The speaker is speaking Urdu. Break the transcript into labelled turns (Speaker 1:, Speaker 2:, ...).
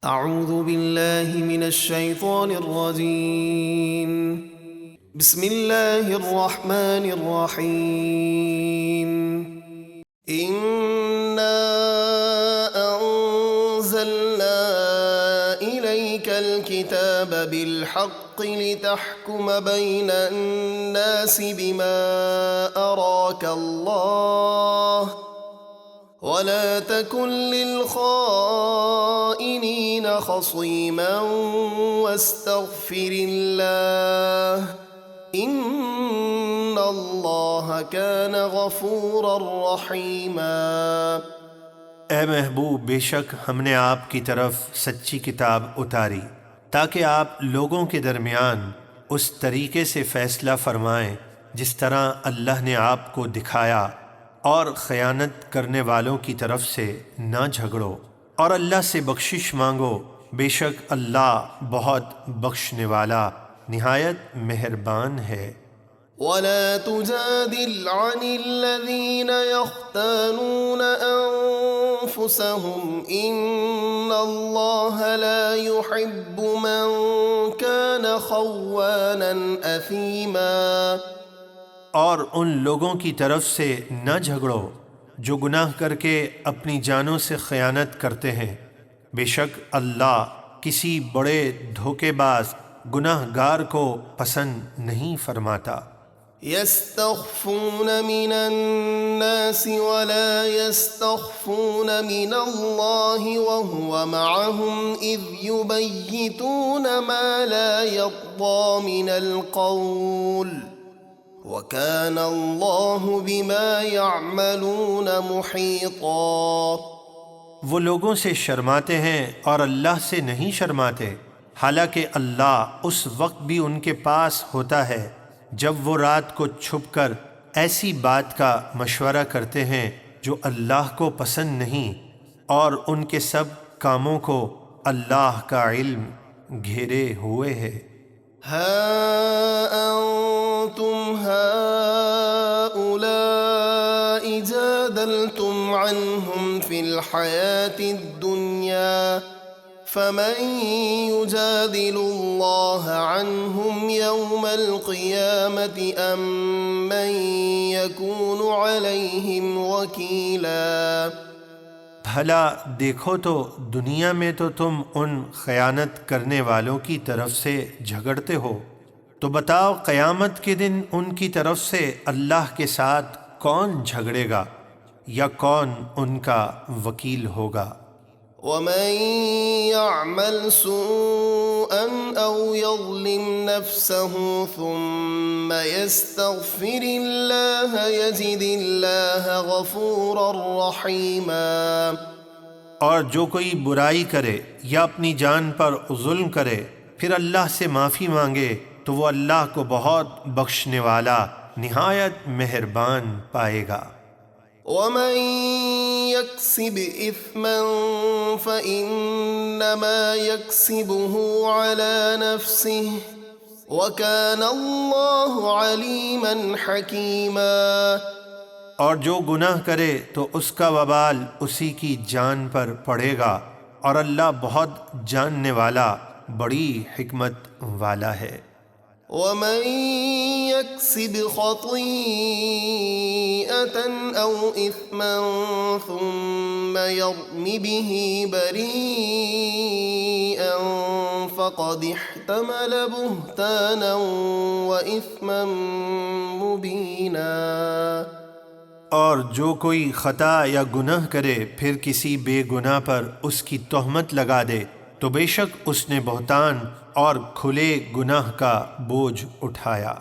Speaker 1: اعوذ باللہ من الشیطان الرجیم بسم اللہ الرحمن الرحیم انا انزلنا الیک الکتاب بالحق لتحکم بین الناس بما اراک اللہ ولا تكن للخائنين خصيما واستغفر الله إن الله كان غفورا رحيما۔
Speaker 2: اے محبوب، بے شک ہم نے آپ کی طرف سچی کتاب اتاری تاکہ آپ لوگوں کے درمیان اس طریقے سے فیصلہ فرمائیں جس طرح اللہ نے آپ کو دکھایا، اور خیانت کرنے والوں کی طرف سے نہ جھگڑو، اور اللہ سے بخشش مانگو، بے شک اللہ بہت بخشنے والا نہایت مہربان ہے۔
Speaker 1: وَلَا تُجَادِلْ عَنِ الَّذِينَ يَخْتَانُونَ أَنفُسَهُمْ إِنَّ اللَّهَ لَا يُحِبُّ مَنْ كَانَ خَوَّانًا أَثِيمًا۔
Speaker 2: اور ان لوگوں کی طرف سے نہ جھگڑو جو گناہ کر کے اپنی جانوں سے خیانت کرتے ہیں، بے شک اللہ کسی بڑے دھوکے باز گناہ گار کو پسند نہیں فرماتا۔
Speaker 1: يستخفون من الناس ولا يستخفون من الله وهو معهم إذ يبيتون ما لا يرضى من القول وَكَانَ اللَّهُ بِمَا يَعْمَلُونَ مُحِيطًا۔
Speaker 2: وہ لوگوں سے شرماتے ہیں اور اللہ سے نہیں شرماتے، حالانکہ اللہ اس وقت بھی ان کے پاس ہوتا ہے جب وہ رات کو چھپ کر ایسی بات کا مشورہ کرتے ہیں جو اللہ کو پسند نہیں، اور ان کے سب کاموں کو اللہ کا علم گھیرے ہوئے ہے۔
Speaker 1: أنتم هؤلاء جادلتم عنهم في الحياة الدنيا فمن يجادل الله عنهم يوم القيامة أم من يكون عليهم وكيلا۔
Speaker 2: بھلا دیکھو تو دنیا میں تو تم ان خیانت کرنے والوں کی طرف سے جھگڑتے ہو، تو بتاؤ قیامت کے دن ان کی طرف سے اللہ کے ساتھ کون جھگڑے گا یا کون ان کا وکیل ہوگا؟
Speaker 1: وَمَن يَعْمَلْ سُوءًا أَوْ يَظْلِمْ نَفْسَهُ ثُمَّ يَسْتَغْفِرِ اللَّهَ يَجِدِ اللَّهَ غَفُورًا رَحِيمًا۔
Speaker 2: اور جو کوئی برائی کرے یا اپنی جان پر ظلم کرے پھر اللہ سے معافی مانگے تو وہ اللہ کو بہت بخشنے والا نہایت مہربان پائے گا۔
Speaker 1: وَمَن يَكْسِبْ إِثْمًا فَإِنَّمَا يَكْسِبُهُ عَلَى نَفْسِهِ وَكَانَ اللَّهُ عَلِيمًا حَكِيمًا۔
Speaker 2: اور جو گناہ کرے تو اس کا وبال اسی کی جان پر پڑے گا، اور اللہ بہت جاننے والا بڑی حکمت والا ہے۔
Speaker 1: وَمَن يَكْسِبْ خَطِيئَةً أَوْ إِثْمًا ثُمَّ يَرْمِ بِهِ بَرِيئًا فَقَدِ احْتَمَلَ بُهْتَانًا وَإِثْمًا مُبِينًا۔
Speaker 2: اور جو کوئی خطا یا گناہ کرے پھر کسی بے گناہ پر اس کی تہمت لگا دے تو بے شک اس نے بہتان اور کھلے گناہ کا بوجھ اٹھایا۔